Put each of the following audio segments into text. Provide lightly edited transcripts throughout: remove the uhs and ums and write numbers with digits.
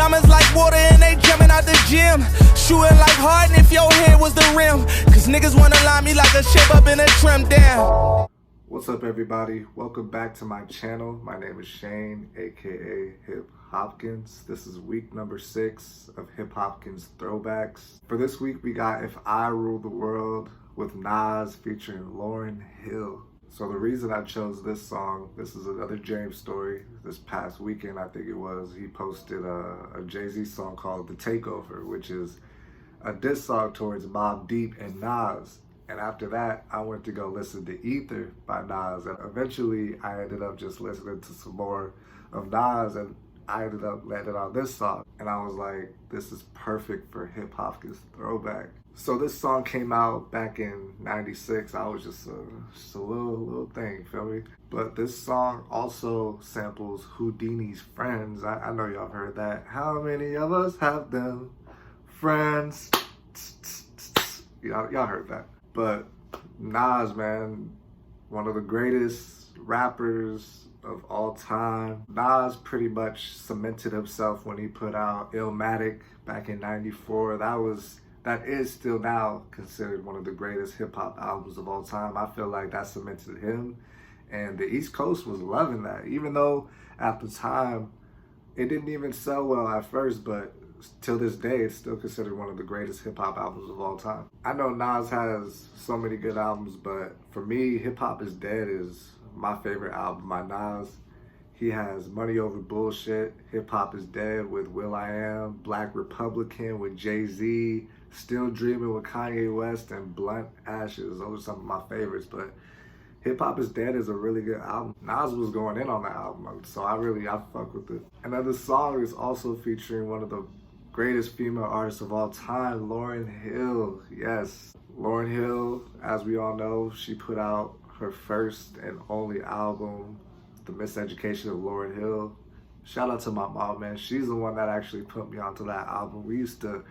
Diamonds like water and they jumping out the gym. Shooting like Harden if your head was the rim. Cause niggas wanna line me like a shape up in a trim down. What's up, everybody? Welcome back to my channel. My name is Shane, aka Hip Hopkins. This is week number 6 of Hip Hopkins Throwbacks. For this week, we got If I Rule the World with Nas featuring Lauryn Hill. So the reason I chose this song, this is another James story. This past weekend, I think it was, he posted a Jay-Z song called The Takeover, which is a diss song towards Mobb Deep and Nas. And after that, I went to go listen to Ether by Nas. And eventually, I ended up just listening to some more of Nas, and I ended up landing on this song. And I was like, this is perfect for Hip Hopkins Throwback. So this song came out back in '96. I was just a little thing, feel me? But this song also samples Houdini's Friends. I know y'all heard that. How many of us have them friends? Y'all heard that. But Nas, man, one of the greatest rappers of all time. Nas pretty much cemented himself when he put out Illmatic back in '94. That is still now considered one of the greatest hip hop albums of all time. I feel like that cemented him, and the East Coast was loving that. Even though at the time it didn't even sell well at first, but till this day, it's still considered one of the greatest hip-hop albums of all time. I know Nas has so many good albums, but for me, Hip Hop Is Dead is my favorite album by Nas. He has Money Over Bullshit, Hip Hop Is Dead with will.i.am, Black Republican with Jay-Z, Still Dreaming with Kanye West, and Blunt Ashes. Those are some of my favorites, but Hip Hop Is Dead is a really good album. Nas was going in on that album, so I fuck with it. Another song is also featuring one of the greatest female artist of all time, Lauryn Hill. Yes, Lauryn Hill, as we all know, she put out her first and only album, The Miseducation of Lauryn Hill. Shout out to my mom, man. She's the one that actually put me onto that album. We used to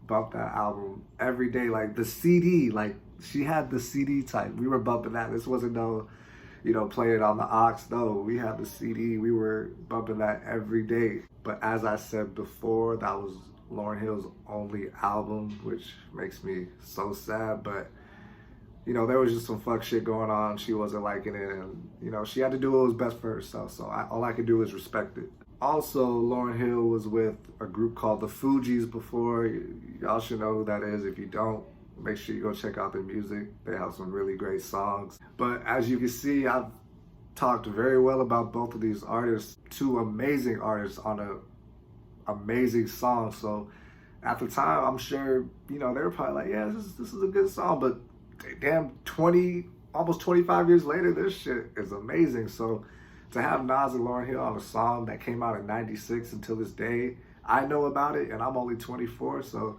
bump that album every day, like the CD, like she had the CD type. We were bumping that. This wasn't no, play it on the aux. No, we had the CD. We were bumping that every day. But as I said before, that was Lauryn Hill's only album, which makes me so sad. But, there was just some fuck shit going on. She wasn't liking it. And, she had to do what was best for herself. So all I could do is respect it. Also, Lauryn Hill was with a group called the Fugees before. Y'all should know who that is. If you don't, make sure you go check out their music. They have some really great songs. But as you can see, I've talked very well about both of these artists. Two amazing artists on an amazing song. So at the time, I'm sure, they were probably like, yeah, this is a good song. But damn, almost 25 years later, this shit is amazing. So to have Nas and Lauryn Hill on a song that came out in '96 until this day, I know about it, and I'm only 24, so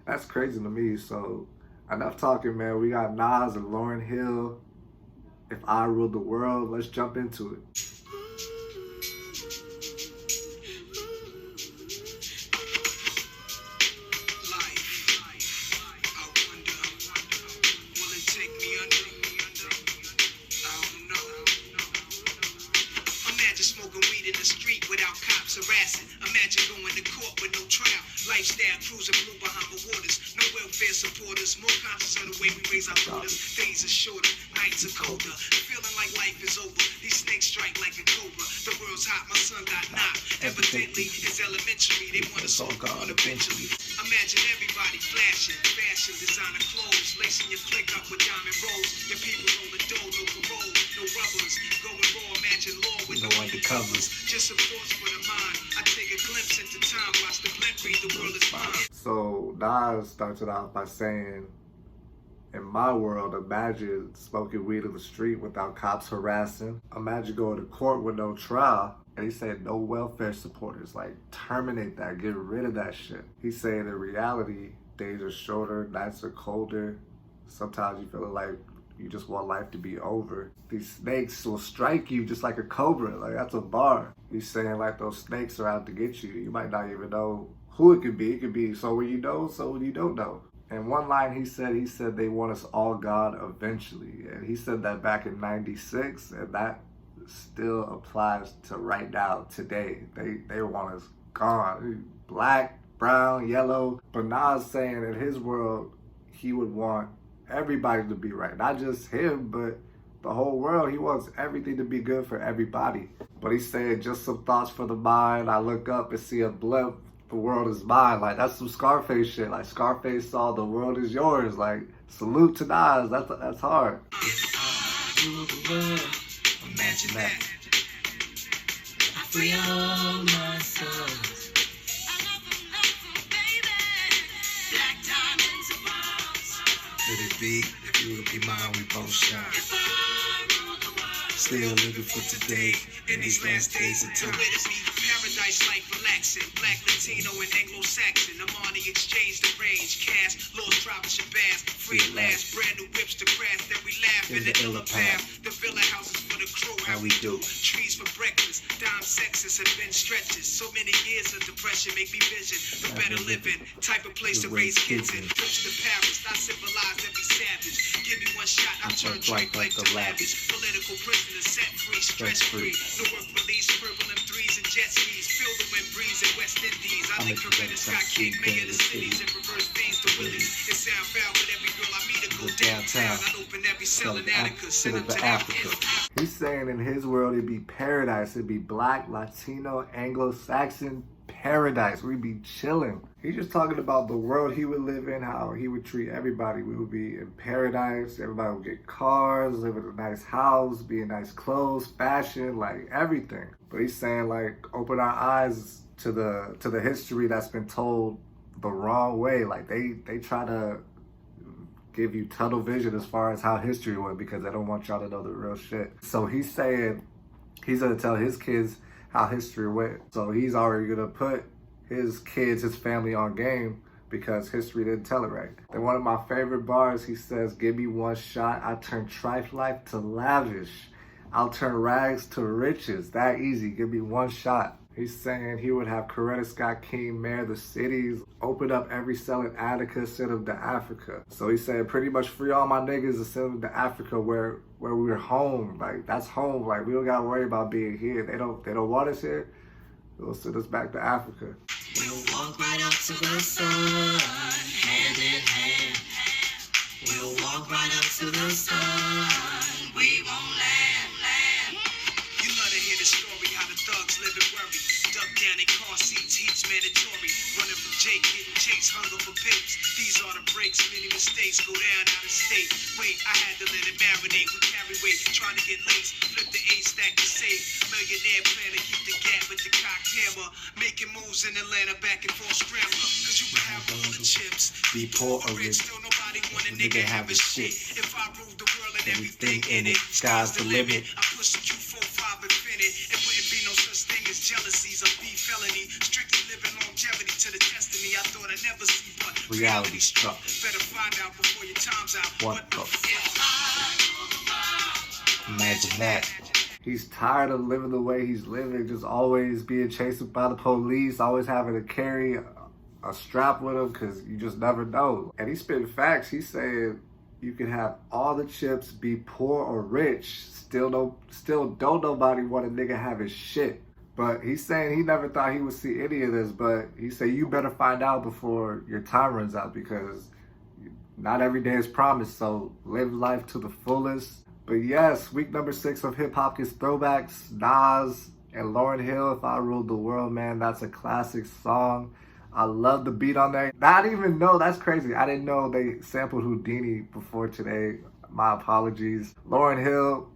that's crazy to me. So enough talking, man. We got Nas and Lauryn Hill, If I Ruled the World. Let's jump into it. Harassing. Imagine going to court with no trial. Lifestyle cruising blue behind the waters. No welfare supporters. More conscious of the way we raise our daughters. Days are shorter, nights are colder. Feeling like life is over. These snakes strike like a cobra. The world's hot, my son got knocked. Evidently, it's elementary. They want us all gone eventually. Imagine everybody flashing, fashion, designer clothes, lacing your click up with diamond rolls. Your people on the dough, no parole, no rubbers. Going raw, imagine law with no undercovers. Just some thoughts for the mind. I take a glimpse into time, watch the blend read, the world is mine. So Nas started off by saying, in my world, imagine smoking weed in the street without cops harassing. Imagine going to court with no trial. And he said no welfare supporters. Like, terminate that, get rid of that shit. He's saying in reality, days are shorter, nights are colder. Sometimes you feel like you just want life to be over. These snakes will strike you just like a cobra. Like, that's a bar. He's saying like those snakes are out to get you. You might not even know who it could be. It could be so when you know, so when you don't know. And one line he said they want us all gone eventually. And he said that back in '96, and that still applies to right now, today. They want us gone. Black, brown, yellow. But Nas saying in his world, he would want everybody to be right. Not just him, but the whole world. He wants everything to be good for everybody. But he said, just some thoughts for the mind. I look up and see a blimp. The world is mine. Like, that's some Scarface shit. Like, Scarface saw the world is yours. Like, salute to Nas. That's hard. Imagine that. I free all my sons. Black diamonds and pearls. Could it be if you would be mine, we both shine? Still living for today in these last days until witness me. Paradise life relaxing. Black, Latino, and Anglo-Saxon. I'm on the exchange, the range. Cash, lost drivers and bass. Free at last. Brand new whips to crash. Then we laugh in the illa path. The villa houses for the crew. How we do. Trees for breakfast. Dime sexes have been stretches. So many years of depression make me vision the better living. Type of place to raise kids in. Trips to Paris. Not civilized, every savage. Give me one shot, I'll turn trite like the lavish. Political prisoners set free, stress free. No work release, purple and threes and jet skis. Feel the wind breeze in West Indies. I think Coretta Scott King, mayor of the cities, and reverse beans to Willies. It sound foul, but every girl I meet to go downtown. I'd open every cell in Attica, send them to Africa. He's saying in his world it'd be paradise. It'd be black, Latino, Anglo-Saxon paradise. We'd be chilling. He's just talking about the world he would live in, how he would treat everybody. We would be in paradise. Everybody would get cars, live in a nice house, be in nice clothes, fashion, like everything. But he's saying, like, open our eyes to the history that's been told the wrong way. Like, they try to give you tunnel vision as far as how history went because they don't want y'all to know the real shit. So he's saying he's gonna tell his kids how history went. So he's already gonna put his kids, his family on game because history didn't tell it right. Then one of my favorite bars, he says, give me one shot, I turn trife life to lavish. I'll turn rags to riches, that easy, give me one shot. He's saying he would have Coretta Scott King mayor the cities, open up every cell in Attica, send them to Africa. So he said pretty much free all my niggas and send them to Africa where we're home. Like, that's home. Like, we don't gotta worry about being here. They don't want us here. They'll send us back to Africa. We'll walk right up to the sun, hand in hand. We'll walk right up to the sun, we won't land. You love to hear the story, how the thugs live and worry. Duck down in car seats, heat's mandatory. Running from Jake, getting chased, hunger for pigs. These are the breaks, many mistakes go down out of state. Wait, I had to let it marinate, we carry weight. Trying to get laced, flip the A stack to save. Millionaire plan to keep the gap with the cocked hammer. Making moves in Atlanta, back and forth scrambler. Cause you can have all the chips, be poor or rich. Still nobody want a nigga having shit. If I rule the world and everything in it, sky's the limit. I push the Q45 infinite. It wouldn't be no such thing as jealousies or beef felony. Strictly living longevity to the destiny I thought I'd never see, but reality struck. Better find out before your time's out. What the fuck? Imagine that. He's tired of living the way he's living, just always being chased by the police, always having to carry a strap with him because you just never know. And he spit facts. He said you can have all the chips, be poor or rich, still don't nobody want a nigga having shit. But he's saying he never thought he would see any of this, but he said you better find out before your time runs out because not every day is promised, so live life to the fullest. But yes, week number 6 of Hopkins Throwbacks, Nas and Lauryn Hill, If I Ruled the World, man, that's a classic song. I love the beat on there. Not even know, that's crazy. I didn't know they sampled Houdini before today. My apologies. Lauryn Hill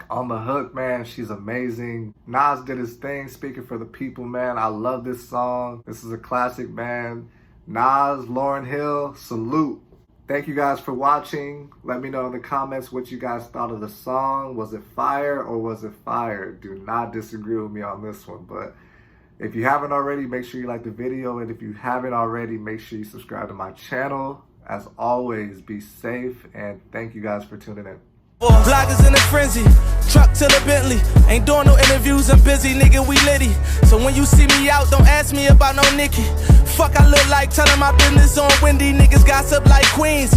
on the hook, man, she's amazing. Nas did his thing, speaking for the people, man. I love this song. This is a classic, man. Nas, Lauryn Hill, salute. Thank you guys for watching. Let me know in the comments what you guys thought of the song. Was it fire or was it fire? Do not disagree with me on this one. But if you haven't already, make sure you like the video. And if you haven't already, make sure you subscribe to my channel. As always, be safe. And thank you guys for tuning in. Bloggers in a frenzy, truck to the Bentley. Ain't doing no interviews, I'm busy, nigga, we litty. So when you see me out, don't ask me about no Nicki. Fuck I look like, telling my business on Wendy. Niggas gossip like queens.